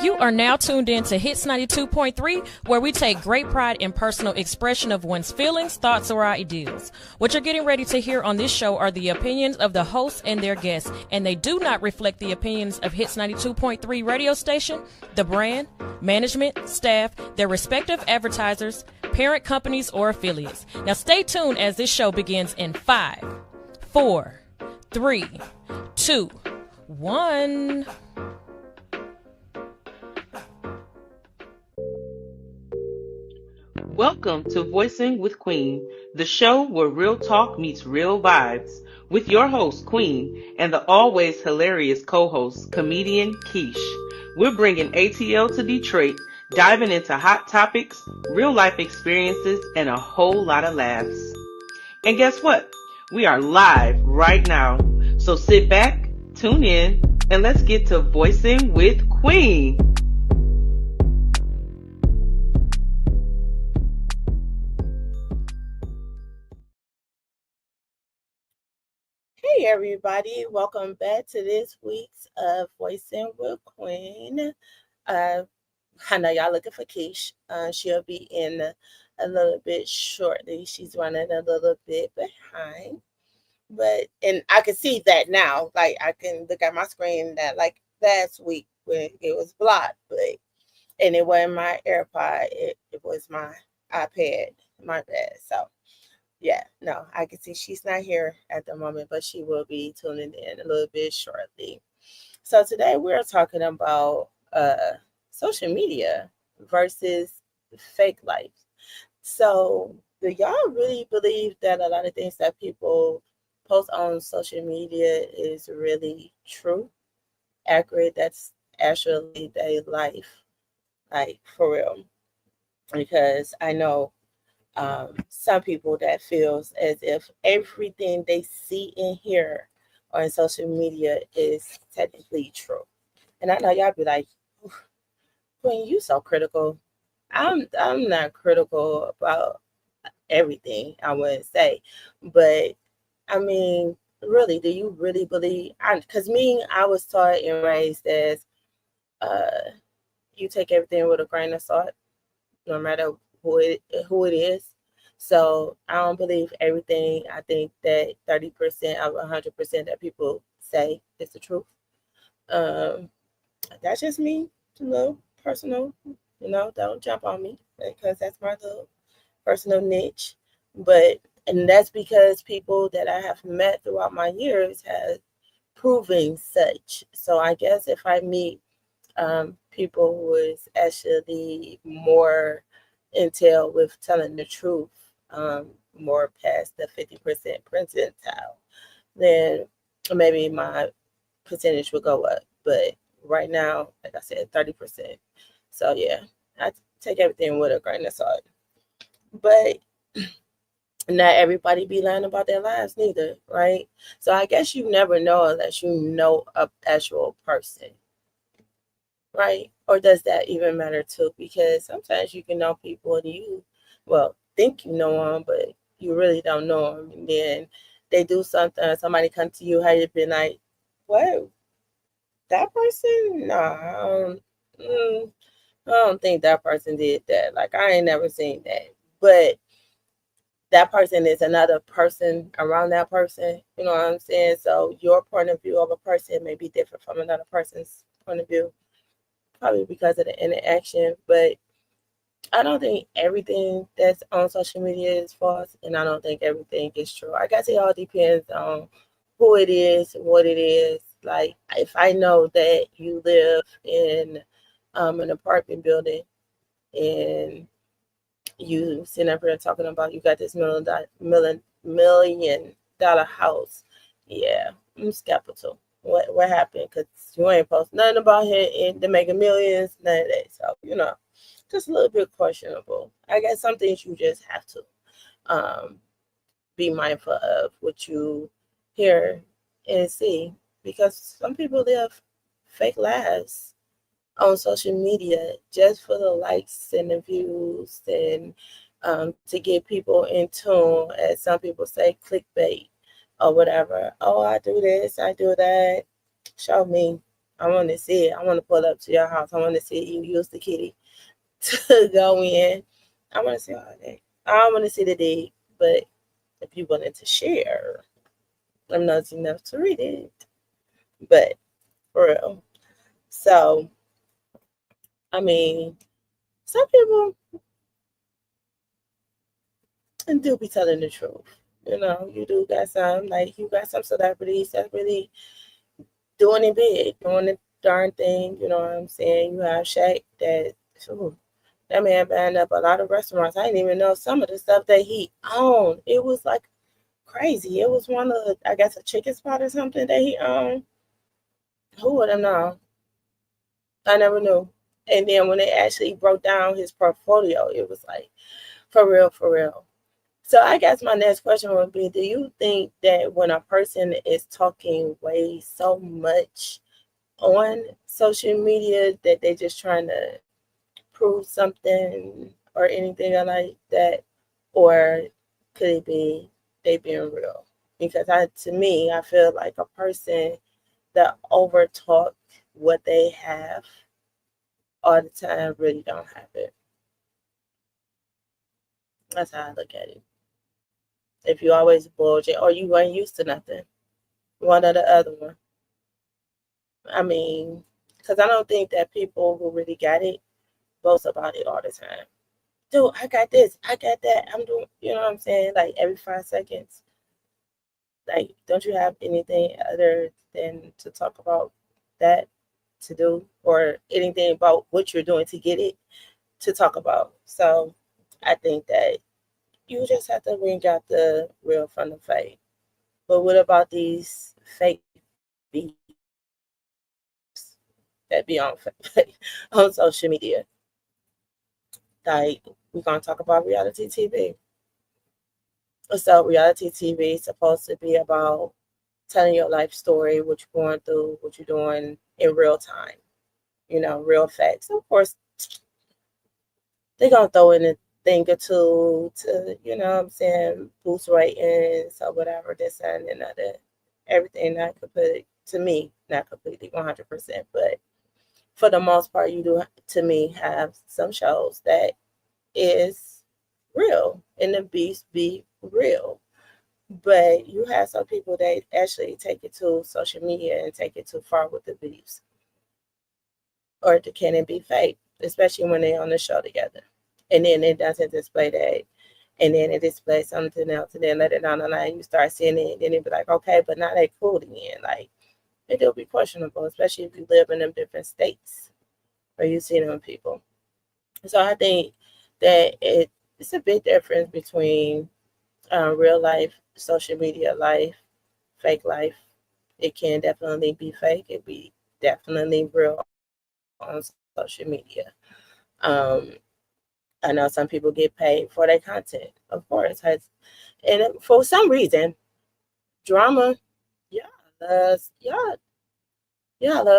You are now tuned in to Hits 92.3, where we take great pride in personal expression of one's feelings, thoughts, or ideals. What you're getting ready to hear on this show are the opinions of the hosts and their guests, and they do not reflect the opinions of Hits 92.3 radio station, the brand, management, staff, their respective advertisers, parent companies, or affiliates. Now stay tuned as this show begins in 5, 4, 3, 2, 1. Welcome to Voicing with Queen, the show where real talk meets real vibes, with your host, Queen, and the always hilarious co-host, comedian Keish. We're bringing ATL to Detroit, diving into hot topics, real life experiences, and a whole lot of laughs. And guess what? We are live right now. So sit back, tune in, and let's get to Voicing with Queen. Hey everybody, welcome back to this week's Voicing with Queen. I know y'all looking for Keish. She'll be in a little bit shortly. She's running a little bit behind. And I can see that now. Like I can look at my screen that like last week when it was blocked, and it wasn't my AirPod, it was my iPad, my bad. So yeah, no, I can see she's not here at the moment, but she will be tuning in a little bit shortly. So today we're talking about social media versus fake life. So do y'all really believe that a lot of things that people post on social media is really true, accurate? That's actually their life, like for real? Because I know some people that feels as if everything they see and hear on social media is technically true. And I know y'all be like, Queen, you so critical. I'm not critical about everything, I wouldn't say. But I mean, really, do you really believe? Because I was taught and raised as you take everything with a grain of salt, no matter who it is. So I don't believe everything. I think that 30% of 100% that people say is the truth. Um, that's just me, a little personal. Don't jump on me because that's my little personal niche. And that's because people that I have met throughout my years have proven such. So I guess if I meet people who is actually more intel with telling the truth, more past the 50% percentile, then maybe my percentage will go up. But right now, like I said, 30%. So yeah, I take everything with a grain of salt. But not everybody be lying about their lives neither, right? So I guess you never know unless you know a actual person, right? Or does that even matter too? Because sometimes you can know people and think you know them, but you really don't know them. And then they do something, somebody come to you, how you been like, what? That person? Nah, I don't think that person did that. Like, I ain't never seen that. But that person is another person around that person. You know what I'm saying? So your point of view of a person may be different from another person's point of view, probably because of the interaction. But I don't think everything that's on social media is false, and I don't think everything is true. I guess it all depends on who it is, what it is. Like, if I know that you live in an apartment building and you sitting up here talking about you got this million dollar house, yeah, I'm skeptical. What happened? Because you ain't post nothing about it and they making millions, none of that. So just a little bit questionable. I guess some things you just have to be mindful of what you hear and see, because some people live fake lives on social media just for the likes and the views and to get people in tune, as some people say, clickbait or whatever. Oh, I do this, I do that. Show me. I want to see it. I want to pull up to your house. I want to see you use the kitty to go in. I want to see all that. I want to see the deed, but if you wanted to share, I'm not enough to read it. But for real. So, I mean, some people do be telling the truth. You know, you do got some, like, you got some celebrities that really doing it big, doing the darn thing. You know what I'm saying? You have Shaq that, ooh, that man banned up a lot of restaurants. I didn't even know some of the stuff that he owned. It was like crazy. It was one of, I guess, a chicken spot or something that he owned. Who would have known? I never knew. And then when they actually broke down his portfolio, it was like, for real, for real. So I guess my next question would be, do you think that when a person is talking way so much on social media that they're just trying to prove something or anything like that? Or could it be they being real? Because to me, I feel like a person that over talk what they have all the time really don't have it. That's how I look at it. If you always bullshit or you weren't used to nothing, one or the other one. I mean, because I don't think that people who really got it boast about it all the time. Dude, I got this, I got that. I'm doing, you know what I'm saying? Like every 5 seconds. Like, don't you have anything other than to talk about that to do, or anything about what you're doing to get it to talk about? So I think that you just have to bring out the real from the fake. But what about these fake beefs that be on on social media? Like, we're gonna talk about reality TV. So reality TV is supposed to be about telling your life story, what you're going through, what you're doing in real time, you know, real facts. Of course, they're going to throw in a thing or two to, you know what I'm saying, boost ratings or whatever, this and another. Everything not completely, to me, not completely 100%. But for the most part, you do, to me, have some shows that is real and the beast be real. But you have some people that actually take it to social media and take it too far with the beefs. Or can it be fake, especially when they're on the show together. And then it doesn't display that. And then it displays something else. And then later down the line, you start seeing it. And then it be like, okay, but now they cool again. Like, it'll be questionable, especially if you live in them different states where you see them people. So I think that it's a big difference between real life, social media life, fake life. It can definitely be fake. It be definitely real on social media. Um, I know some people get paid for their content, of course. And for some reason, drama, y'all love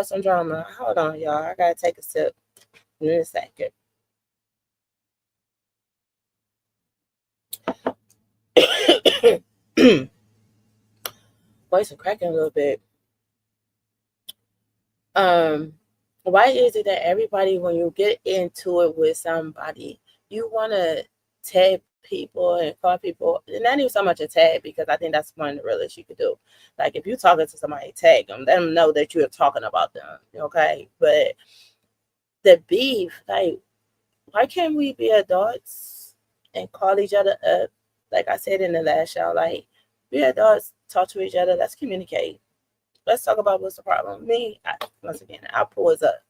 some drama. Hold on, y'all. I gotta take a sip in a second. Voice is cracking a little bit. Why is it that everybody, when you get into it with somebody, you want to tag people and call people, and not even so much a tag, because I think that's one of the realest you could do. Like, if you're talking to somebody, tag them, let them know that you're talking about them, okay? But the beef, like, why can't we be adults and call each other up? Like I said in the last show, like, be adults, talk to each other, let's communicate. Let's talk about what's the problem. Once again, I'll pause up.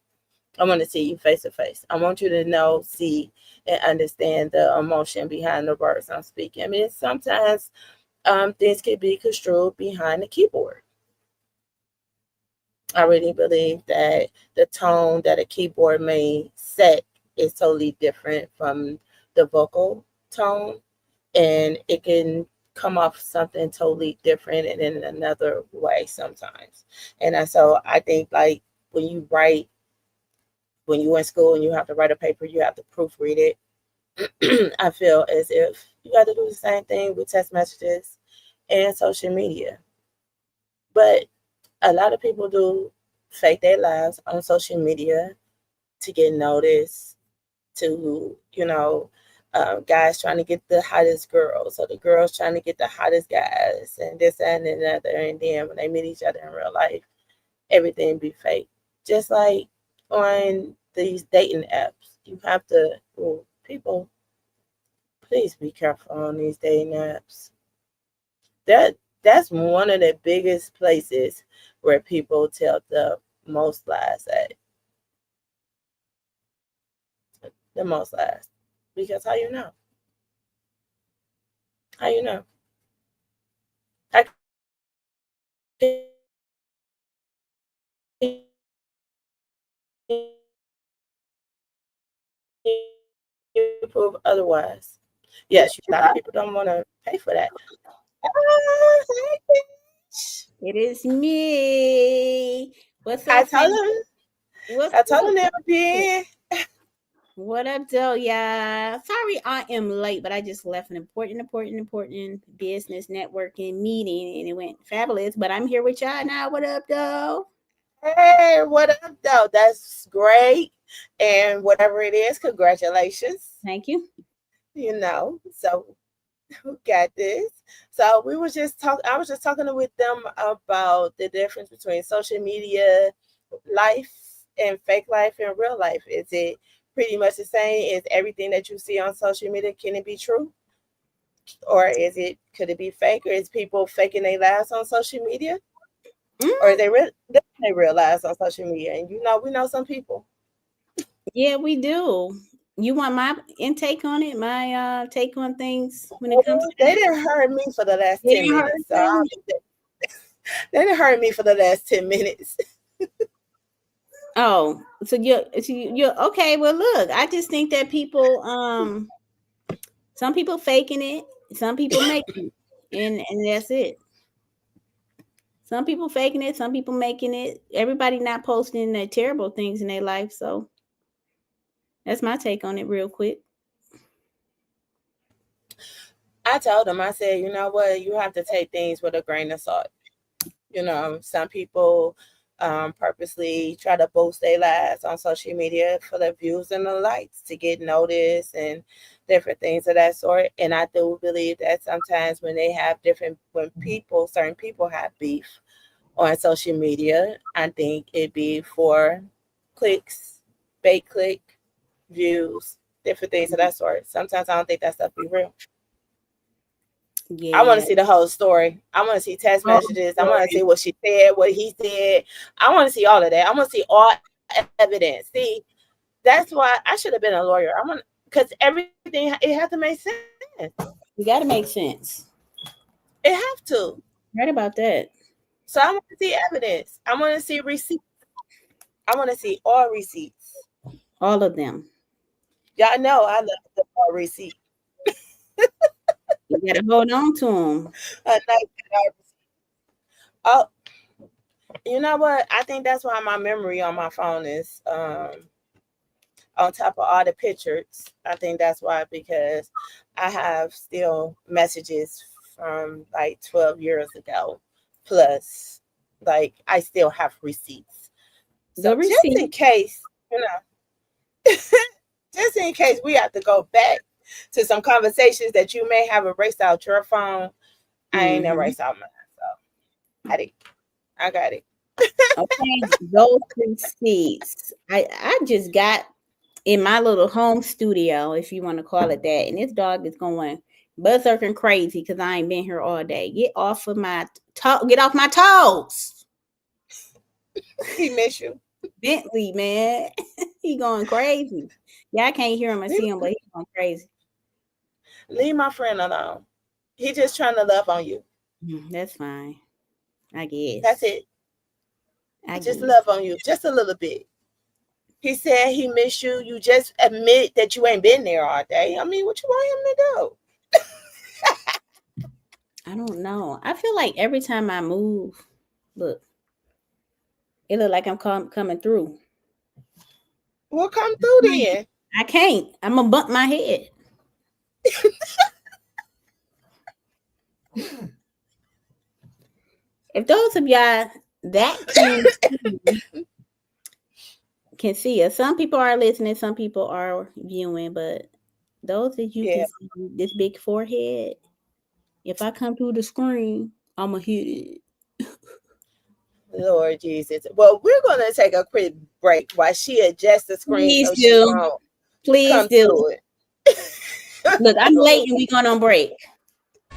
I want to see you face to face. I want you to know, see, and understand the emotion behind the words I'm speaking. I mean, sometimes things can be construed behind the keyboard. I really believe that the tone that a keyboard may set is totally different from the vocal tone, and it can come off something totally different and in another way sometimes. And so I think, like, when you write, when you're in school and you have to write a paper, you have to proofread it. I feel as if you got to do the same thing with text messages and social media. But a lot of people do fake their lives on social media to get noticed, to, guys trying to get the hottest girls, or the girls trying to get the hottest guys, and this and another. And then when they meet each other in real life, everything be fake. Just like on these dating apps, you have to, well, people, please be careful on these dating apps. That's one of the biggest places where people tell the most lies at. The most lies. Because how you know? How you know? How can you prove otherwise? Yes, a lot of people don't want to pay for that. It is me. What's I up? told him. What's I told up? him they would be. What up, though, y'all? Sorry I am late, but I just left an important business networking meeting, and it went fabulous. But I'm here with y'all now. What up, though? Hey, what up, though? That's great. And whatever it is, congratulations. Thank you. So who got this? So we were just talking. I was just talking with them about the difference between social media life and fake life and real life. Is it pretty much the same? Is everything that you see on social media, can it be true? Or could it be fake? Or is people faking their lives on social media? Or they real lives on social media? And we know some people. Yeah, we do. You want my intake on it? My take on things when it comes to they didn't hurt me for the last 10 minutes. So they didn't hurt me for the last 10 minutes. Oh, so you're okay. Well, look, I just think that people, some people faking it, some people making it, and that's it. Some people faking it, some people making it. Everybody not posting the terrible things in their life. So that's my take on it, real quick. I told them, I said, you know what, you have to take things with a grain of salt. Some people purposely try to boost their lives on social media for the views and the likes to get noticed and different things of that sort. And I do believe that sometimes when certain people have beef on social media, I think it'd be for clicks, bait click, views, different things of that sort. Sometimes I don't think that stuff be real. Yeah. I want to see the whole story. I want to see text messages. I want to see what she said, what he said. I want to see all of that. I want to see all evidence. See, that's why I should have been a lawyer. Because everything, it has to make sense. You got to make sense. It have to. Right about that. So I want to see evidence. I want to see receipts. I want to see all receipts. All of them. Y'all know I love the all receipts. You gotta hold on to them. Oh, you know what? I think that's why my memory on my phone is on top of all the pictures. I think that's why, because I have still messages from like 12 years ago. Plus, like, I still have receipts. So just in case, just in case we have to go back to some conversations that you may have erased out your phone, I ain't erased out mine. So I got it. Okay, those receipts. I just got in my little home studio, if you want to call it that, and this dog is going berserking crazy because I ain't been here all day. Get off my toes. He miss you. Bentley, man. He going crazy. Yeah, I can't hear him or see him, but he's going crazy. Leave my friend alone. He just trying to love on you. That's fine. I guess. That's it. Just love on you. Just a little bit. He said he miss you. You just admit that you ain't been there all day. I mean, what you want him to do? I don't know. I feel like every time I move, look, it look like I'm coming through. Well, come through then. I can't. I'm going to bump my head. If those of y'all that can see us. Some people are listening, some people are viewing, but those that you can see this big forehead, if I come through the screen, I'ma hit it. Lord Jesus. Well, we're going to take a quick break while she adjusts the screen. Please so do. she won't Please come do. to it. Look, I'm late and we going on break.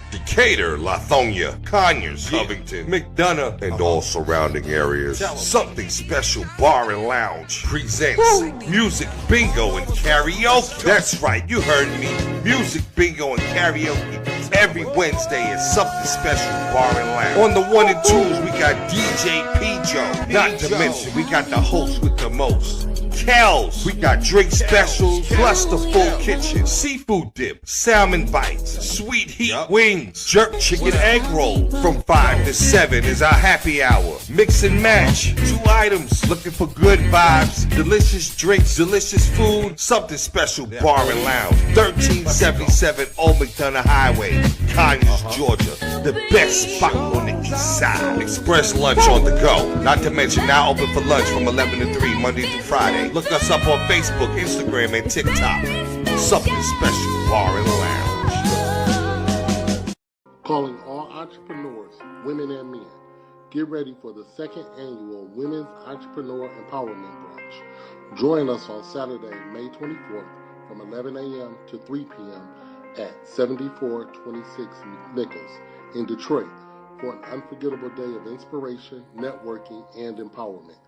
Decatur, Lithonia, Conyers, Covington, McDonough, and all surrounding areas. Something Special Bar and Lounge presents Music Bingo and Karaoke. That's right, you heard me. Music Bingo and Karaoke every Wednesday at Something Special Bar and Lounge. On the 1 and 2s, we got DJ P-Joe. Not to mention, we got the host with the most, Kells. We got drink specials, plus the full kitchen, seafood dip, salmon bites, sweet heat wings, jerk chicken egg roll. From 5 to 7 is our happy hour. Mix and match, 2 items, looking for good vibes, delicious drinks, delicious food. Something Special Bar and Lounge, 1377 Old McDonough Highway, Conyers, Georgia. The best spot on the east side. Express lunch on the go. Not to mention now open for lunch from 11 to 3 Monday through Friday. Look us up on Facebook, Instagram, and TikTok. Something Special Bar and Lounge. Calling all entrepreneurs, women and men. Get ready for the 2nd annual Women's Entrepreneur Empowerment Brunch. Join us on Saturday, May 24th from 11 a.m. to 3 p.m. at 7426 Nichols in Detroit for an unforgettable day of inspiration, networking, and empowerment.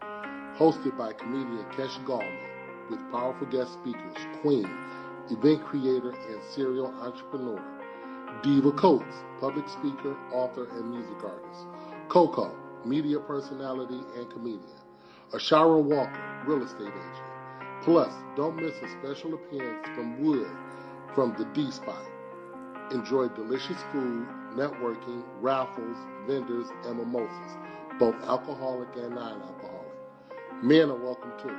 Hosted by comedian Kesh Gallman with powerful guest speakers Queen, event creator and serial entrepreneur, Diva Coates, public speaker, author, and music artist, Coco, media personality and comedian, Ashara Walker, real estate agent. Plus, don't miss a special appearance from Wood from the D Spot. Enjoy delicious food, networking, raffles, vendors, and mimosas, both alcoholic and non-alcoholic. Men are welcome too.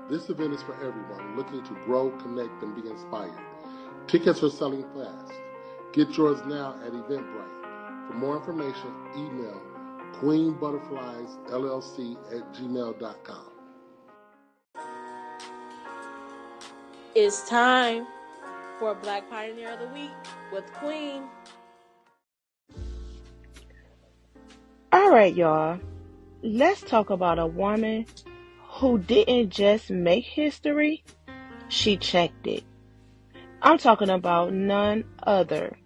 This event is for everyone looking to grow, connect, and be inspired. Tickets are selling fast. Get yours now at Eventbrite. For more information, email queenbutterfliesllc@gmail.com. It's time for Black Pioneer of the Week with Queen. All right, y'all. Let's talk about a woman who didn't just make history, she checked it. I'm talking about none other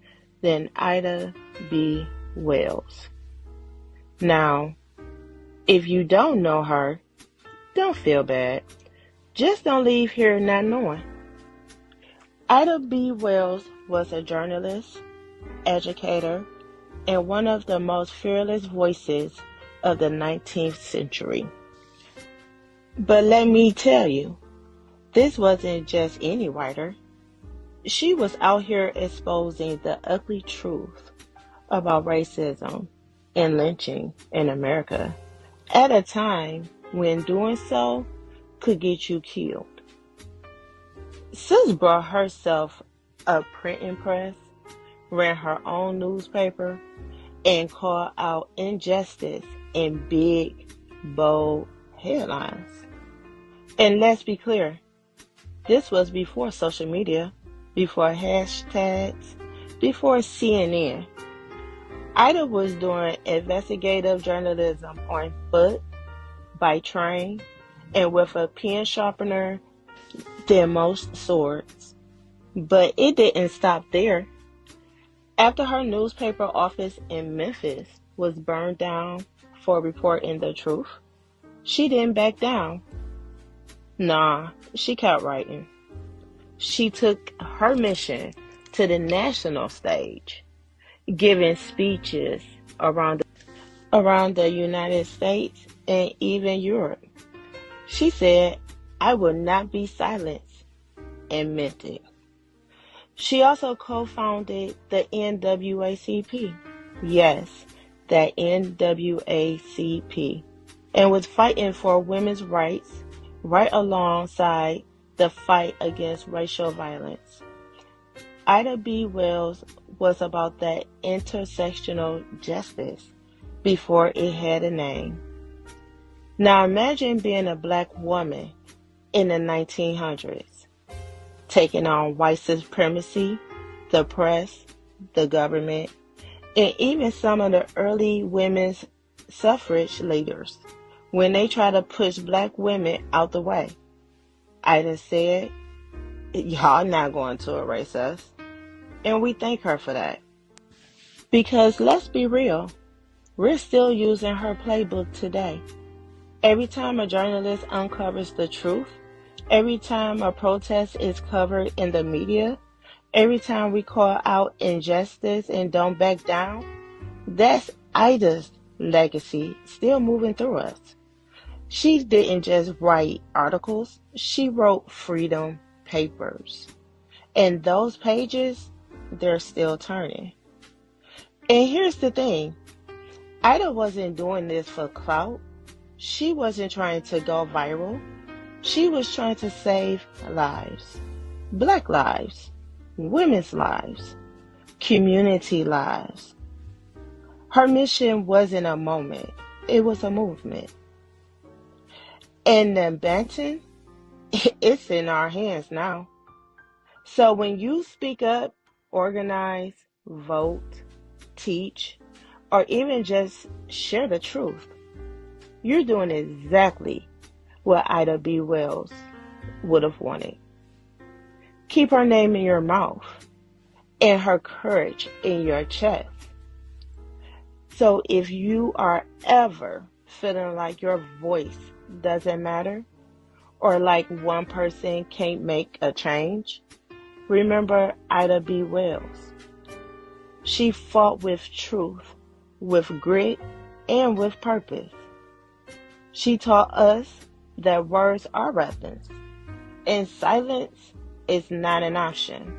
than Ida B. Wells. Now, if you don't know her, don't feel bad. Just don't leave here not knowing. Ida B. Wells was a journalist, educator, and one of the most fearless voices of the 19th century. But let me tell you, this wasn't just any writer. She was out here exposing the ugly truth about racism and lynching in America at a time when doing so could get you killed. Sis brought herself a printing press, ran her own newspaper, and called out injustice in big, bold headlines. And let's be clear, this was before social media, before hashtags, before CNN. Ida was doing investigative journalism on foot, by train, and with a pen sharpener than most swords. But it didn't stop there. After her newspaper office in Memphis was burned down for reporting the truth, she didn't back down. Nah, she kept writing. She took her mission to the national stage, giving speeches around the United States and even Europe. She said, "I will not be silenced," and meant it. She also co-founded the NAACP. Yes, the NAACP, and was fighting for women's rights right alongside the fight against racial violence. Ida B. Wells was about that intersectional justice before it had a name. Now imagine being a black woman in the 1900s, taking on white supremacy, the press, the government, and even some of the early women's suffrage leaders when they try to push black women out the way. Ida said, "Y'all not going to erase us." And we thank her for that. Because let's be real, we're still using her playbook today. Every time a journalist uncovers the truth, every time a protest is covered in the media, every time we call out injustice and don't back down, that's Ida's legacy still moving through us. She didn't just write articles, she wrote freedom papers. And those pages, they're still turning. And here's the thing, Ida wasn't doing this for clout. She wasn't trying to go viral. She was trying to save lives. Black lives, women's lives, community lives. Her mission wasn't a moment, it was a movement. And the Banton, it's in our hands now. So when you speak up, organize, vote, teach, or even just share the truth, you're doing exactly what Ida B. Wells would have wanted. Keep her name in your mouth and her courage in your chest. So if you are ever feeling like your voice doesn't matter, or like one person can't make a change, remember Ida B. Wells. She fought with truth, with grit, and with purpose. She taught us that words are weapons, and silence is not an option.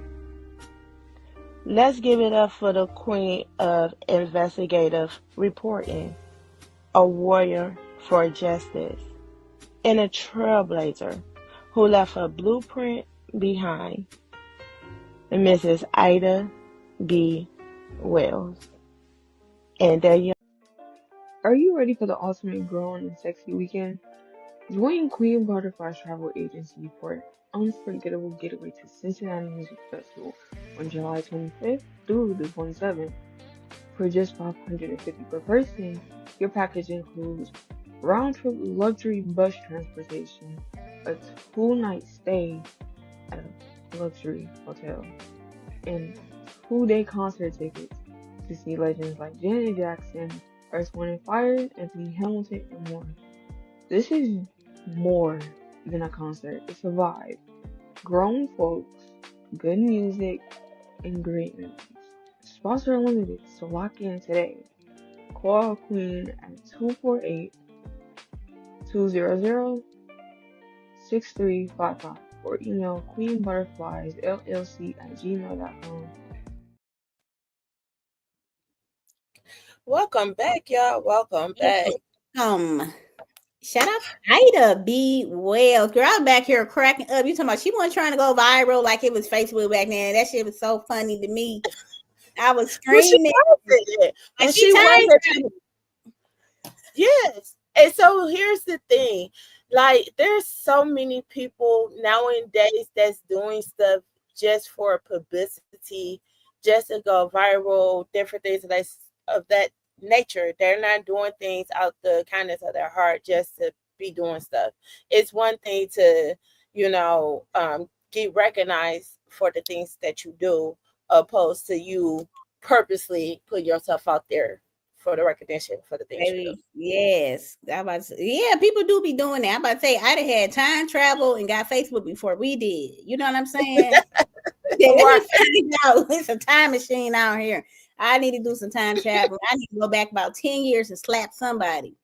Let's give it up for the queen of investigative reporting, a warrior for justice, and a trailblazer who left a blueprint behind, Mrs. Ida B. Wells. And there you Are you ready for the ultimate grown and sexy weekend? Join Queen Butterfly's travel agency for an unforgettable getaway to Cincinnati Music Festival on July 25th through the 27th. For just $550 per person, your package includes round-trip luxury bus transportation, a 2-night stay at a luxury hotel, and 2-day concert tickets to see legends like Janet Jackson, Earth, Wind & Fire, Anthony Hamilton, and more. This is more than a concert, it's a vibe. Grown folks, good music, and great memories. Spots are limited, so lock in today. Call Queen at 248-200-6355 or email queenbutterfliesllc@gmail.com. welcome back, y'all. Welcome back. Shout out Ida B. Wells. Girl, I'm back here cracking up. You talking about she wasn't trying to go viral like it was Facebook back then. That shit was so funny to me. I was screaming. And she wasn't. Yes. And so here's the thing. Like, there's so many people nowadays that's doing stuff just for publicity, just to go viral, different things of that nature. They're not doing things out the kindness of their heart just to be doing stuff. It's one thing to, get recognized for the things that you do, opposed to you purposely put yourself out there for the recognition for the things you do. Yes. People do be doing that. I'm about to say I'd have had time travel and got Facebook before we did. You know what I'm saying? Let me find out. It's a time machine out here. I need to do some time travel. I need to go back about 10 years and slap somebody.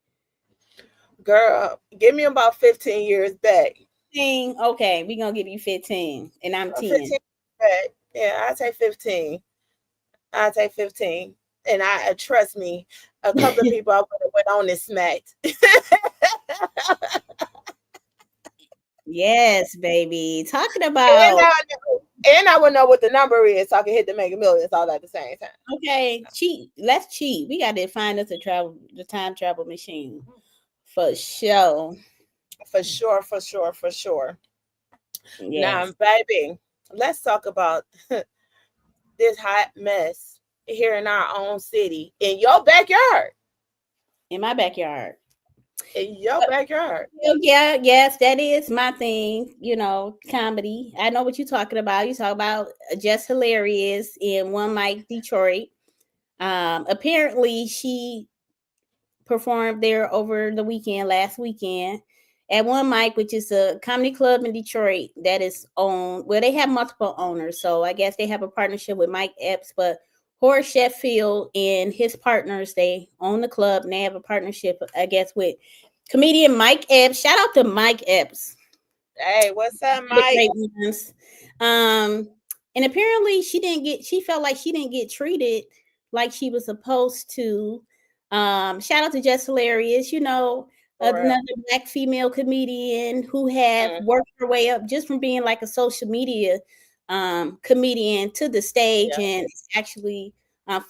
Girl, give me about 15 years back. Okay, we're going to give you 15 and I'm 10. 15 back. Yeah, I'll take 15. And trust me, a couple of people I would have went on and smacked. Yes, baby. Talking about... And I would know what the number is so I can hit the Mega Millions all at the same time. Okay, cheat. Let's cheat. We got to find us the time travel machine. For sure. For sure. Now, Yes. baby, let's talk about this hot mess here in our own city, in your backyard. In my backyard. In your backyard. Yeah, yes, that is my thing. Comedy. I know what you're talking about. You talk about Just Hilarious in One Mic Detroit. Apparently, she performed there over the last weekend, at One Mic, which is a comedy club in Detroit that is owned. Well, they have multiple owners, so I guess they have a partnership with Mike Epps, but Horace Sheffield and his partners, they own the club, and they have a partnership, I guess, with comedian Mike Epps. Shout out to Mike Epps. Hey, what's up, Mike? And apparently she felt like she didn't get treated like she was supposed to. Shout out to Just Hilarious, another Black female comedian who have worked her way up just from being like a social media comedian to the stage, and it's actually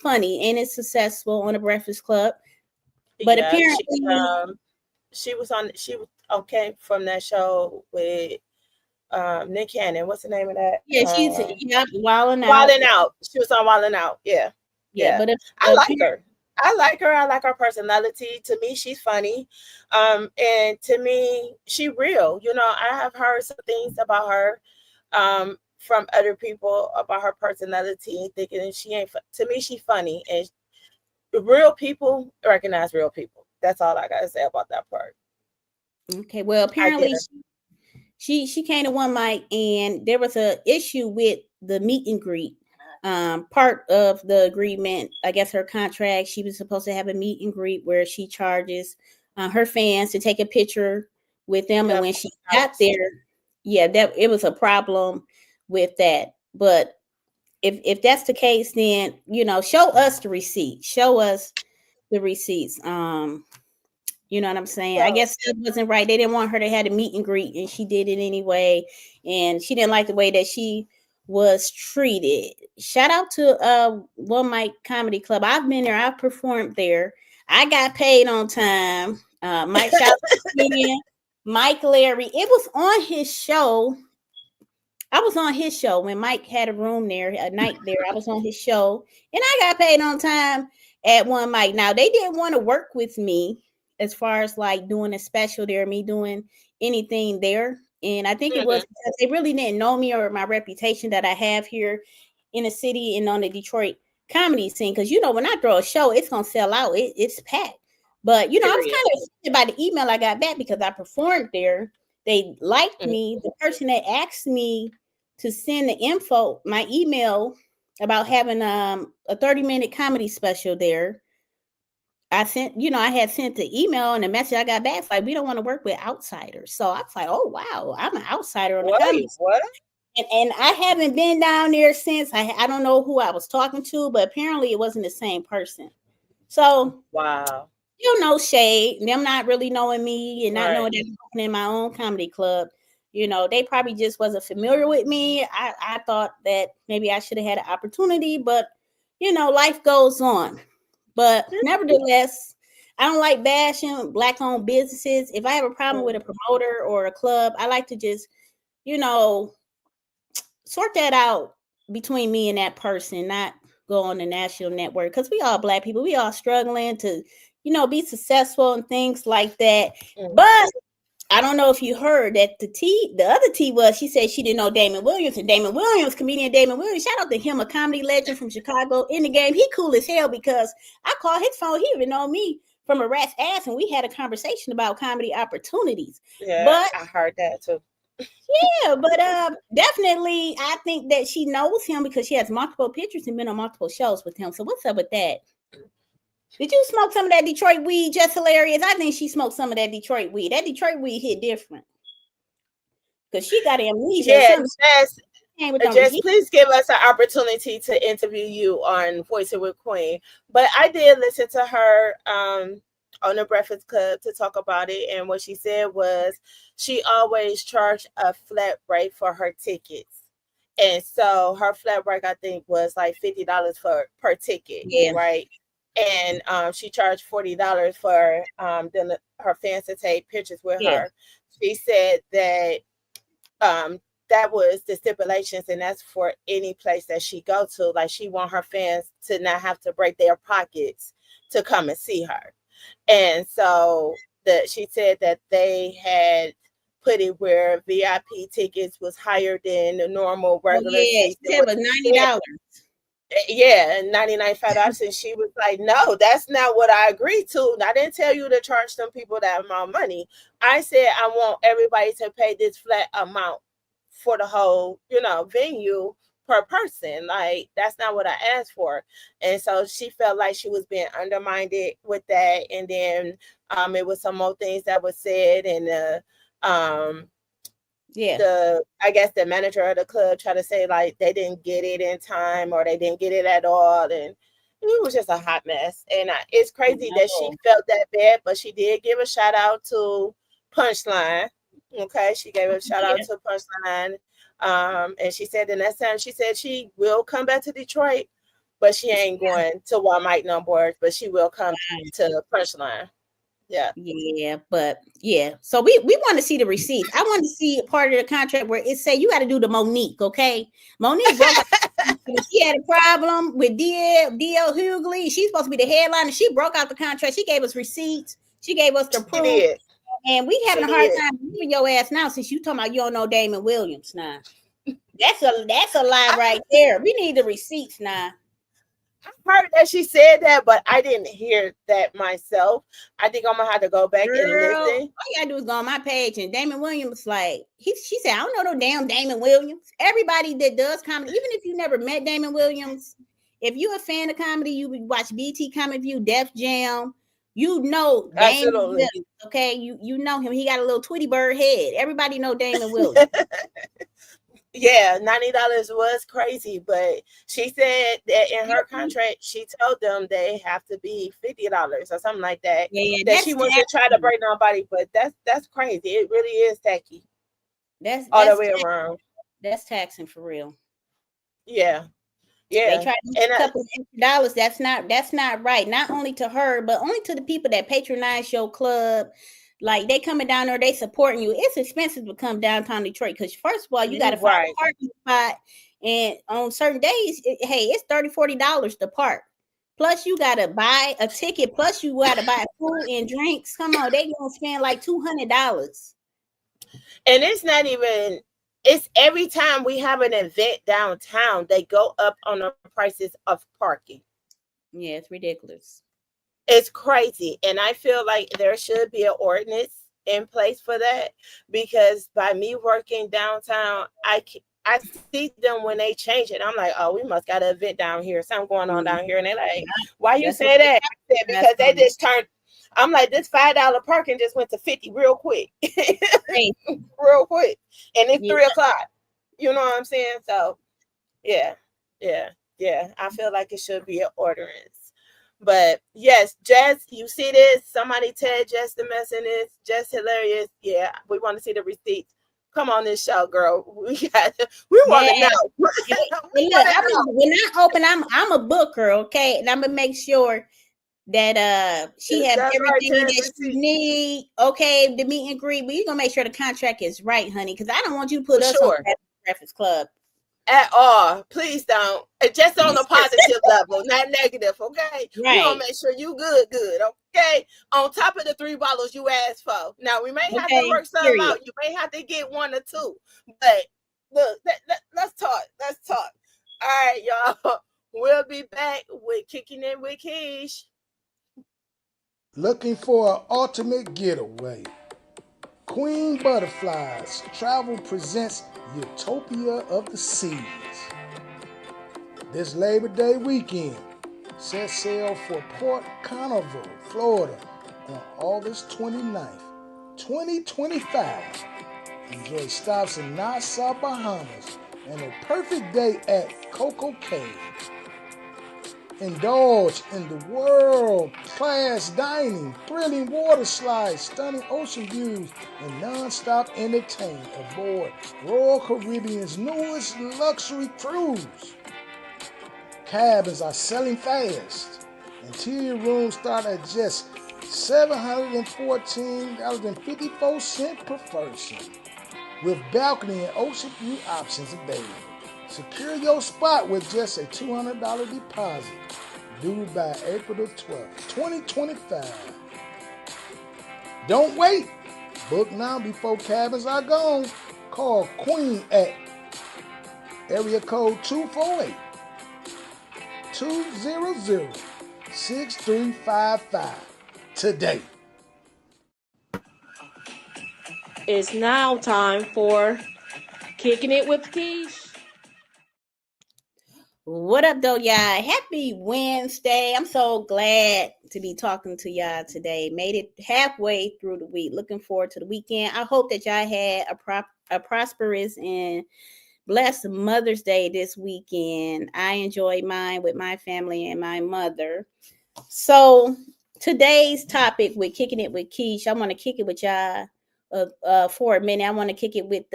funny and it's successful on the Breakfast Club. But apparently she was okay from that show with Nick Cannon. What's the name of that? Yeah, she's Wildin' Out. Wildin' Out. She was on Wildin' Out. Yeah. But I like her. I like her personality. To me, she's funny. And to me, she real. I have heard some things about her from other people about her personality, thinking she ain't. To me, she's funny, and real people recognize real people. That's all I gotta say about that part. Okay, well, apparently she came to One Mic, and there was an issue with the meet and greet. Part of the agreement, I guess her contract, she was supposed to have a meet and greet where she charges her fans to take a picture with them. And when she got there, that it was a problem with that. But if that's the case, then, show us the receipt. Show us the receipts. You know what I'm saying? I guess it wasn't right. They didn't want her to have a meet and greet, and she did it anyway. And she didn't like the way that she was treated. Shout out to One Mic Comedy Club. I've been there. I've performed there. I got paid on time. Mike, shout out to Mike Larry. It was on his show. I was on his show when Mike had a room there, a night there. I was on his show, and I got paid on time at One Mic. Now, they didn't want to work with me as far as like doing a special there, me doing anything there. And I think it was because they really didn't know me or my reputation that I have here in the city and on the Detroit comedy scene. Because, when I throw a show, it's going to sell out. It's packed. But, I was kind of excited by the email I got back because I performed there. They liked me. The person that asked me to send the info, my email about having a 30-minute comedy special there, I sent, I had sent the email, and the message I got back was like, we don't want to work with outsiders. So I was like, oh, wow, I'm an outsider on the comedy. What? And I haven't been down there since. I don't know who I was talking to, but apparently it wasn't the same person. So, wow. No shade. Them not really knowing me and not knowing that I'm in my own comedy club. They probably just wasn't familiar with me. I thought that maybe I should have had an opportunity, but, life goes on. But nevertheless, I don't like bashing Black-owned businesses. If I have a problem with a promoter or a club, I like to just, sort that out between me and that person, not go on the national network. Because we all Black people, we all struggling to, be successful and things like that. But I don't know if you heard that the other T was, she said she didn't know Damon Williams, and Damon Williams, comedian Damon Williams, shout out to him, a comedy legend from Chicago in the game. He cool as hell because I called his phone. He even know me from a rat's ass, and we had a conversation about comedy opportunities. Yeah, but I heard that too. Yeah, but definitely I think that she knows him because she has multiple pictures and been on multiple shows with him. So what's up with that? Did you smoke some of that Detroit weed? Just hilarious. I think she smoked some of that Detroit weed. That Detroit weed hit different. Because she got amnesia. Yeah, just please give us an opportunity to interview you on Voicing with Queen. But I did listen to her on the Breakfast Club to talk about it. And what she said was she always charged a flat rate for her tickets. And so her flat rate, I think, was like $50 per ticket. Yeah. Right. and she charged $40 for her fans to take pictures with her. She said that that was the stipulations, and that's for any place that she go to. Like, she want her fans to not have to break their pockets to come and see her. And so she said that they had put it where VIP tickets was higher than the normal regular seats. It was $90. Yeah, and $95. And she was like, no, that's not what I agreed to. I didn't tell you to charge some people that amount of money. I said I want everybody to pay this flat amount for the whole, venue per person. Like, that's not what I asked for. And so she felt like she was being undermined with that. And then it was some more things that was said, and I guess the manager of the club tried to say like they didn't get it in time, or they didn't get it at all, and it was just a hot mess. And it's crazy that she felt that bad, but she did give a shout out to Punchline. Okay, she gave a shout out to Punchline, and she said the next time, she said she will come back to Detroit, but she ain't going to Walmart no more, but she will come to Punchline. But so we want to see the receipts. I want to see a part of the contract where it say you got to do the Monique. Okay, Monique she had a problem with DL Hughley. She's supposed to be the headliner. She broke out the contract. She gave us receipts. She gave us the proof. And we having a hard time believing your ass now, since you talking about you don't know Damon Williams now. That's a lie right there. We need the receipts now. I heard that she said that, but I didn't hear that myself. I think I'm gonna have to go back and listen. All you gotta do is go on my page, and Damon Williams, like she said, I don't know no damn Damon Williams. Everybody that does comedy, even if you never met Damon Williams, if you're a fan of comedy, you would watch BT Comedy View, Def Jam, you know Damon Williams. Okay, you know him. He got a little Tweety Bird head. Everybody know Damon Williams. Yeah, $90 was crazy, but she said that in her contract, she told them they have to be $50 or something like that. That she wasn't trying to break nobody, but that's crazy. It really is tacky. That's all the way around. That's taxing for real. Yeah. They try to get a couple of extra dollars. That's not right. Not only to her, but only to the people that patronize your club. Like, they coming down there, they supporting you. It's expensive to come downtown Detroit because, first of all, you got to find a parking spot, and on certain days, it's $30-$40 to park. Plus, you got to buy a ticket. Plus, you got to buy food and drinks. Come on, they gonna spend like $200. And it's not even. It's every time we have an event downtown, they go up on the prices of parking. Yeah, it's ridiculous. It's crazy. And I feel like there should be an ordinance in place for that, because by me working downtown, I see them when they change it. I'm like, oh, we must got an event down here, something going on down here. And they're like, why you say that? I said, because they just turned. I'm like, this $5 parking just went to $50 real quick. Real quick. And it's 3 o'clock. You know what I'm saying? So yeah. I feel like it should be an ordinance. But yes, Jess, you see this? Somebody tell Jess the mess in this. Jess hilarious. Yeah, we want to see the receipts. Come on this show, girl. We want to know. When I open, I'm a booker, okay, and I'm gonna make sure that she has everything that she need. Okay, the meet and greet. But you're gonna make sure the contract is right, honey, because I don't want you to put us on the Breakfast Club. At all. Please don't. Just on a positive level, not negative, okay? We're going to make sure you good, okay? On top of the 3 bottles you asked for. Now, we may have to work something out. You may have to get 1 or 2. But, look, let's talk. All right, y'all. We'll be back with Kicking It with Keish. Looking for an ultimate getaway? Queen Butterflies Travel presents Utopia of the Seas. This Labor Day weekend, set sail for Port Canaveral, Florida on August 29th, 2025. Enjoy stops in Nassau, Bahamas, and a perfect day at Coco Cay. Indulge in the world-class dining, thrilling water slides, stunning ocean views, and non-stop entertainment aboard Royal Caribbean's newest luxury cruise. Cabins are selling fast, Interior rooms start at just $714.54 per person, with balcony and ocean view options available. Secure your spot with just a $200 deposit, due by April the 12th, 2025. Don't wait. Book now before cabins are gone. Call Queen at area code 248-200-6355 today. It's now time for Kicking It with Keish. What up, though, y'all? Happy Wednesday. I'm so glad to be talking to y'all today. Made it halfway through the week. Looking forward to the weekend. I hope that y'all had a prosperous and blessed Mother's Day this weekend. I enjoyed mine with my family and my mother. So today's topic with Kicking It with Keish, I want to kick it with y'all for a minute. I want to kick it with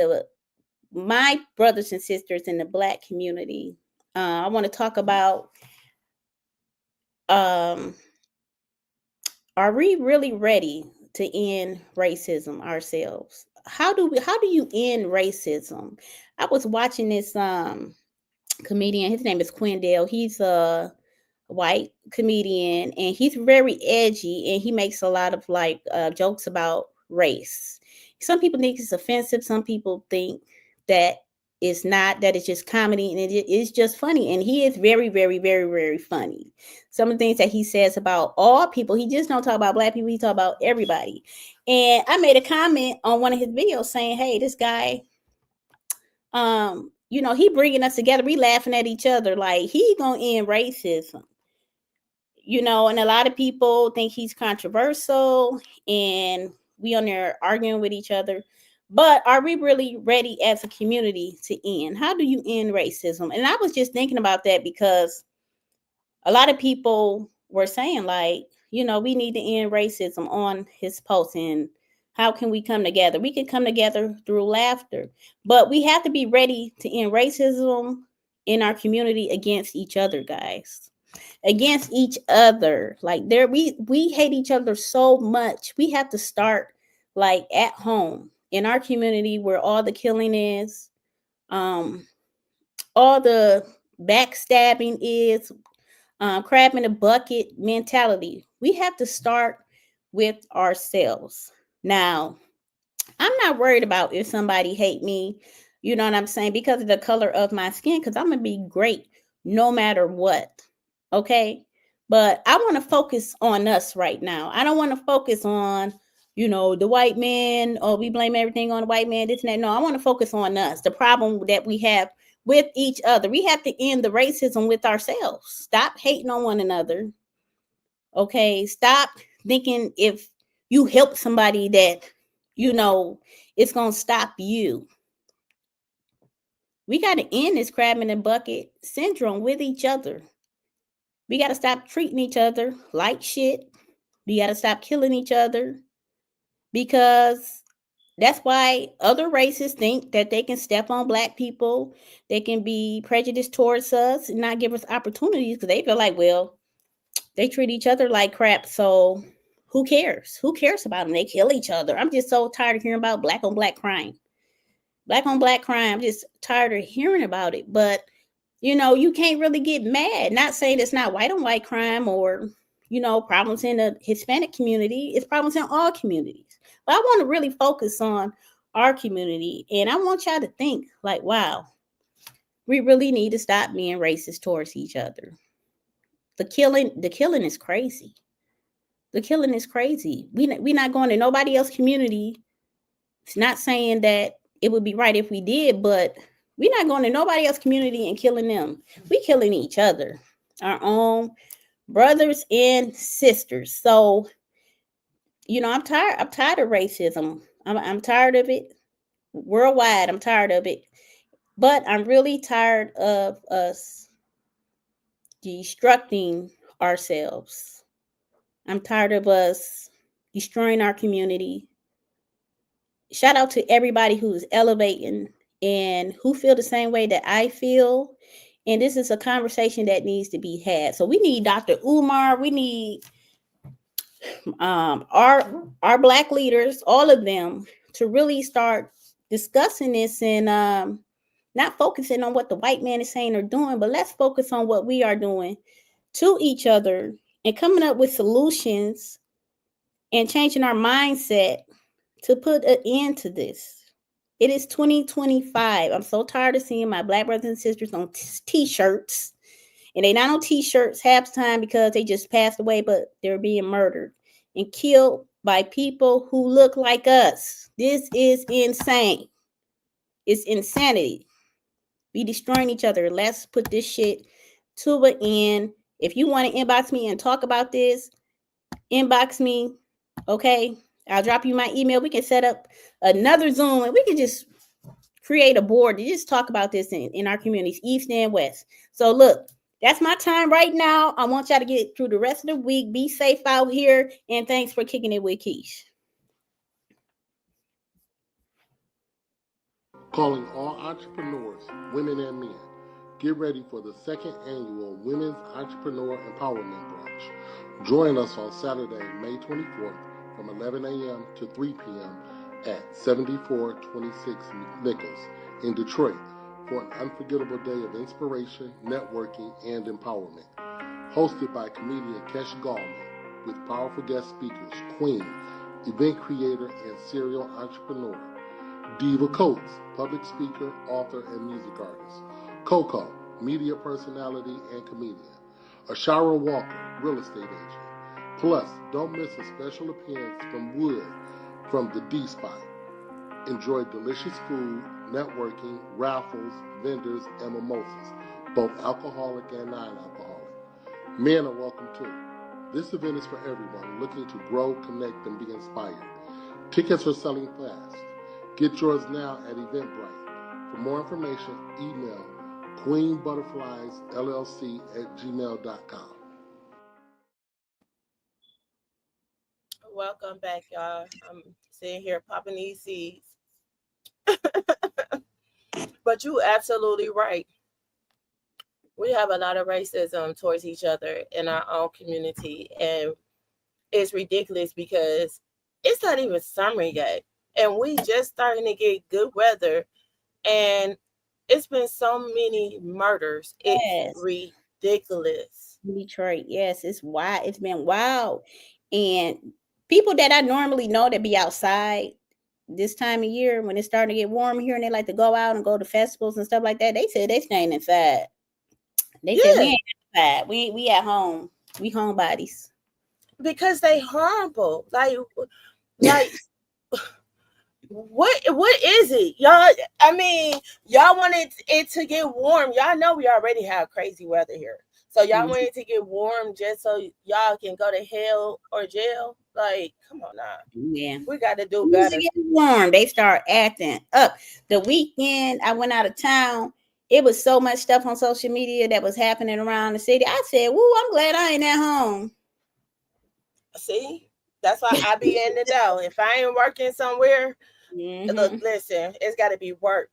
my brothers and sisters in the Black community. I want to talk about, are we really ready to end racism ourselves? How do you end racism? I was watching this comedian. His name is Quindell. He's a white comedian, and he's very edgy, and he makes a lot of jokes about race. Some people think it's offensive. Some people think that it's not, that it's just comedy, and it is just funny. And he is very, very, very, very funny. Some of the things that he says about all people, he just don't talk about Black people, he talk about everybody. And I made a comment on one of his videos saying, hey, this guy, he bringing us together. We laughing at each other. Like, he gonna end racism. And a lot of people think he's controversial, and we on there arguing with each other. But are we really ready as a community to end? How do you end racism? And I was just thinking about that because a lot of people were saying, we need to end racism on his post. And how can we come together? We can come together through laughter. But we have to be ready to end racism in our community against each other, guys. Against each other. We hate each other so much. We have to start at home. In our community, where all the killing is, all the backstabbing is, crab in a bucket mentality. We have to start with ourselves. Now, I'm not worried about if somebody hate me, you know what I'm saying, because of the color of my skin, because I'm going to be great no matter what, okay? But I want to focus on us right now. I don't want to focus on the white man, or we blame everything on the white man, this and that. No, I want to focus on us, the problem that we have with each other. We have to end the racism with ourselves. Stop hating on one another. Okay, stop thinking if you help somebody that, it's going to stop you. We got to end this crab in the bucket syndrome with each other. We got to stop treating each other like shit. We got to stop killing each other. Because that's why other races think that they can step on Black people. They can be prejudiced towards us and not give us opportunities because they feel like, well, they treat each other like crap. So who cares? Who cares about them? They kill each other. I'm just so tired of hearing about Black on Black crime. Black on Black crime. I'm just tired of hearing about it. But, you can't really get mad. Not saying it's not white on white crime or, problems in the Hispanic community. It's problems in all communities. But I want to really focus on our community. And I want y'all to think wow, we really need to stop being racist towards each other. The killing is crazy. The killing is crazy. We're not going to nobody else's community. It's not saying that it would be right if we did, but we're not going to nobody else's community and killing them. We killing each other, our own brothers and sisters. So, I'm tired of racism. I'm tired of it worldwide. I'm tired of it. But I'm really tired of us destructing ourselves. I'm tired of us destroying our community. Shout out to everybody who's elevating and who feel the same way that I feel And this is a conversation that needs to be had. So we need Dr. Umar. We need our Black leaders, all of them, to really start discussing this and not focusing on what the white man is saying or doing, but let's focus on what we are doing to each other and coming up with solutions and changing our mindset to put an end to this. It is 2025. I'm so tired of seeing my Black brothers and sisters on t-shirts. And they not on t-shirts half the time because they just passed away, but they're being murdered and killed by people who look like us. This is insane. It's insanity. We destroying each other. Let's put this shit to an end. If you want to inbox me and talk about this, inbox me. Okay, I'll drop you my email. We can set up another Zoom and we can just create a board to just talk about this in our communities, East and West. So look, that's my time right now. I want y'all to get through the rest of the week. Be safe out here. And thanks for kicking it with Keish. Calling all entrepreneurs, women and men. Get ready for the second annual Women's Entrepreneur Empowerment Brunch. Join us on Saturday, May 24th from 11 a.m. to 3 p.m. at 7426 Nichols in Detroit for an unforgettable day of inspiration, networking, and empowerment. Hosted by comedian Kesh Gallman with powerful guest speakers Queen, event creator and serial entrepreneur, Diva Coates, public speaker, author, and music artist, Coco, media personality and comedian, Ashara Walker, real estate agent. Plus, don't miss a special appearance from Wood from the D Spot. Enjoy delicious food, networking, raffles, vendors, and mimosas, both alcoholic and non-alcoholic. Men are welcome too. This event is for everyone looking to grow, connect, and be inspired. Tickets are selling fast. Get yours now at Eventbrite. For more information, email queenbutterfliesllc@gmail.com. Welcome back, y'all. I'm sitting here popping these seeds. But you absolutely right. We have a lot of racism towards each other in our own community. And it's ridiculous because it's not even summer yet. And we just starting to get good weather. And it's been so many murders. It's ridiculous. Detroit, yes, it's wild. It's been wild. And people that I normally know that be outside this time of year when it's starting to get warm here and they like to go out and go to festivals and stuff like that, they said they staying inside. They said we ain't inside. We at home. We homebodies. Because they horrible. Like what is it? Y'all, I mean, y'all wanted it to get warm. Y'all know we already have crazy weather here. So y'all wanted to get warm just so y'all can go to hell or jail? Like, come on now. Yeah. We got to do better. Get warm. They start acting up. The weekend I went out of town, it was so much stuff on social media that was happening around the city. I said, woo, I'm glad I ain't at home. See? That's why I be in the know. If I ain't working somewhere, look, listen, it's got to be work,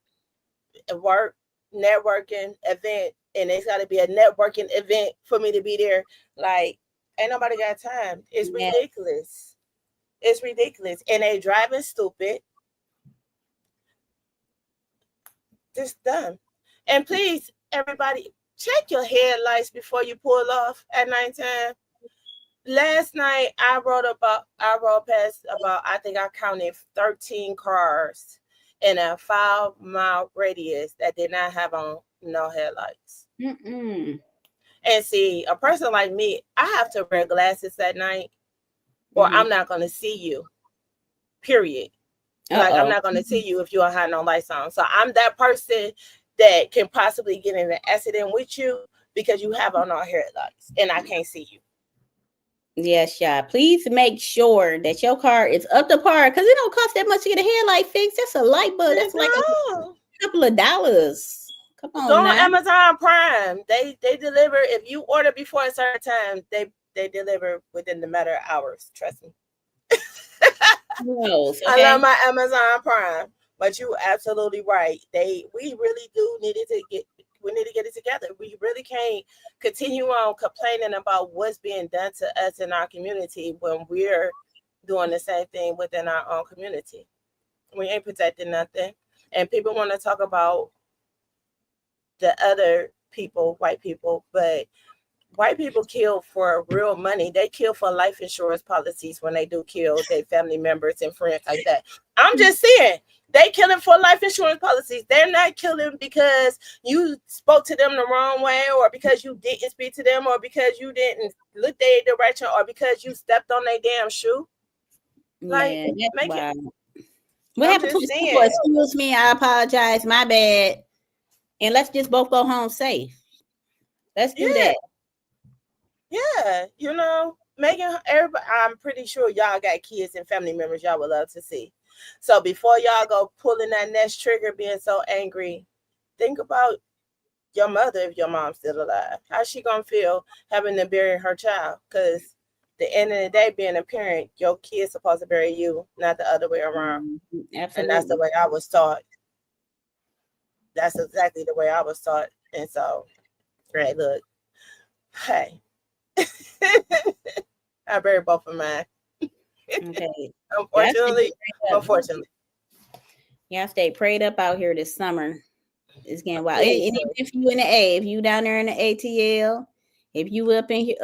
networking, event, and it's got to be a networking event for me to be there. Like, ain't nobody got time. It's ridiculous. It's ridiculous. And they driving stupid. Just dumb. And please, everybody, check your headlights before you pull off at nighttime. Last night, I rode past about, I think I counted 13 cars in a 5-mile radius that did not have on no headlights. And see, a person like me, I have to wear glasses at night or I'm not going to see you, period. Like, I'm not going to see you if you don't have no lights on. So I'm that person that can possibly get in an accident with you because you have on no headlights and I can't see you. Yes, y'all. Please make sure that your car is up to par because it don't cost that much to get a headlight fixed. That's a light bulb. That's like a couple of dollars. Come on, go on Amazon Prime. They deliver. If you order before a certain time, they deliver within the matter of hours. Trust me. I love my Amazon Prime, but you absolutely right. We really do need to We need to get it together. We really can't continue on complaining about what's being done to us in our community when we're doing the same thing within our own community. We ain't protecting nothing. And people want to talk about the other people, white people, but white people kill for real money. They kill for life insurance policies when they do kill their family members and friends like that. I'm just saying, they killing for life insurance policies. They're not killing because you spoke to them the wrong way, or because you didn't speak to them, or because you didn't look their direction, or because you stepped on their damn shoe. Like, Yeah, make wow. it. What I'm happened to just the saying. people? Excuse me, I apologize, my bad. And let's just both go home safe. Let's do that. Yeah, you know, making everybody. I'm pretty sure y'all got kids and family members y'all would love to see. So before y'all go pulling that next trigger, being so angry, think about your mother if your mom's still alive. How's she gonna feel having to bury her child? Because the end of the day, being a parent, your kid's supposed to bury you, not the other way around. Absolutely. And that's the way I was taught. That's exactly the way I was taught. And so, right, look, hey. I buried both of mine. Okay. Unfortunately. Y'all stay prayed up out here this summer. It's getting wild. And even if you in the A, if you down there in the ATL, if you up in here,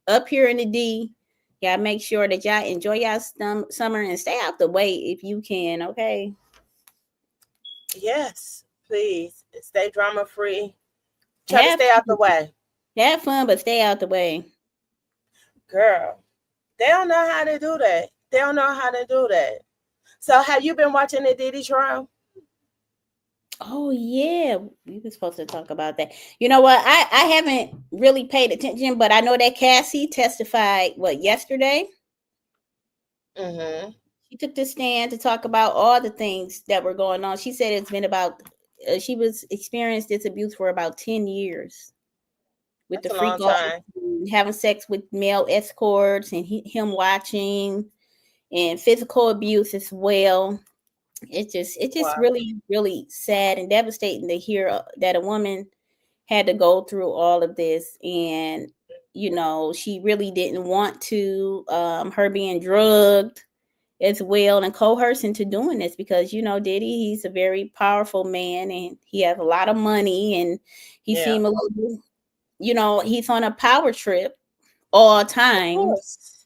up here in the D, y'all make sure that y'all enjoy y'all summer and stay out the way if you can. Okay. Yes, please stay drama free. Try to stay out the way. Have fun, but stay out the way. Girl, they don't know how to do that. They don't know how to do that. So have you been watching the Diddy trial? Oh yeah, we were supposed to talk about that. You know what? I haven't really paid attention, but I know that Cassie testified yesterday. Mm-hmm. She took the stand to talk about all the things that were going on. She said it's been about she was experienced this abuse for about 10 years. With That's the freak off, having sex with male escorts and him watching, and physical abuse as well. It's just wow. Really, really sad and devastating to hear that a woman had to go through all of this. And, you know, she really didn't want to, her being drugged as well and coerced into doing this because, you know, Diddy, he's a very powerful man and he has a lot of money and he seemed a little, you know, he's on a power trip all times.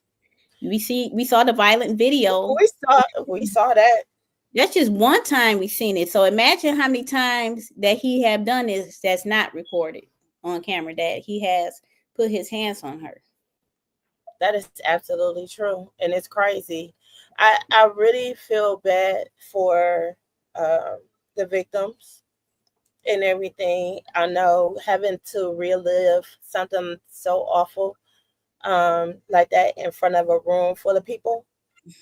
We saw the violent video. We saw that. That's just one time we've seen it. So imagine how many times that he have done this that's not recorded on camera, that he has put his hands on her. That is absolutely true. And it's crazy. I really feel bad for the victims and everything. I know having to relive something so awful like that in front of a room full of people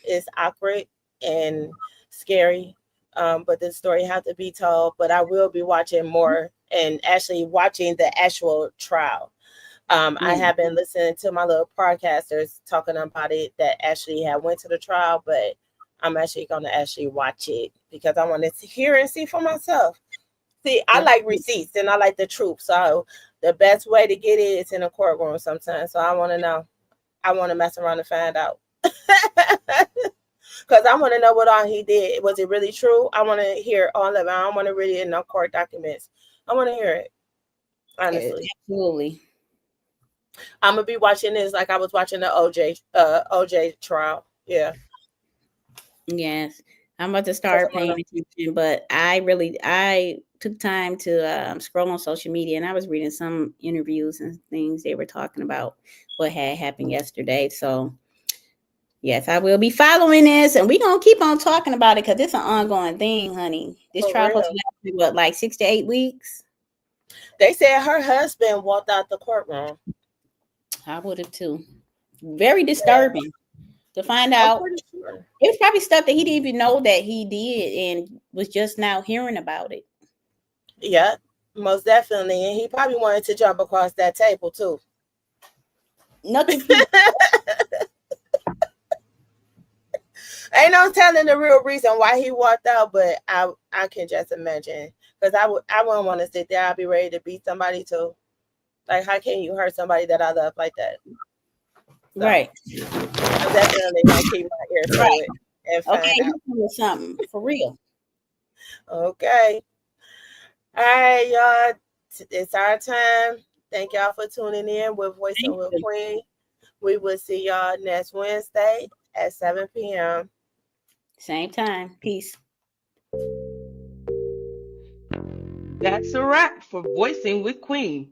is awkward and scary. But the story has to be told. But I will be watching more and actually watching the actual trial. I have been listening to my little podcasters talking about it that actually have went to the trial, but I'm actually going to actually watch it because I want to hear and see for myself. See, I like receipts and I like the truth. So the best way to get it is in a courtroom sometimes. So I want to know. I want to mess around and find out. Because I want to know what all he did. Was it really true? I want to hear all of it. I don't want to read it in no court documents. I want to hear it. Honestly. Absolutely. I'm going to be watching this like I was watching the OJ trial. Yes. I'm about to start paying attention, but I took time to scroll on social media and I was reading some interviews and things they were talking about what had happened yesterday. So yes, I will be following this and we're going to keep on talking about it because it's an ongoing thing, honey. This trial was like 6 to 8 weeks? They said her husband walked out the courtroom. I would have too. Very disturbing to find out. Sure. It was probably stuff that he didn't even know that he did and was just now hearing about it. Yeah, most definitely. And he probably wanted to jump across that table too. Nothing. Ain't no telling the real reason why he walked out, but I can just imagine Because I wouldn't want to sit there. I'd be ready to beat somebody too. Like, how can you hurt somebody that I love like that? So, right. I'm definitely gonna keep my ear to it and find out. Something for real. Okay. All right, y'all. It's our time. Thank y'all for tuning in with Voicing with Queen. We will see y'all next Wednesday at 7 p.m. Same time. Peace. That's a wrap for Voicing with Queen.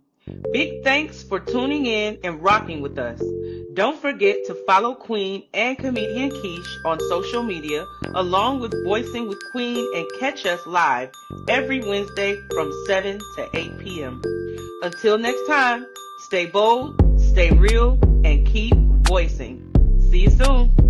Big thanks for tuning in and rocking with us. Don't forget to follow Queen and comedian Keish on social media, along with Voicing with Queen, and catch us live every Wednesday from 7 to 8 p.m. Until next time, stay bold, stay real, and keep voicing. See you soon.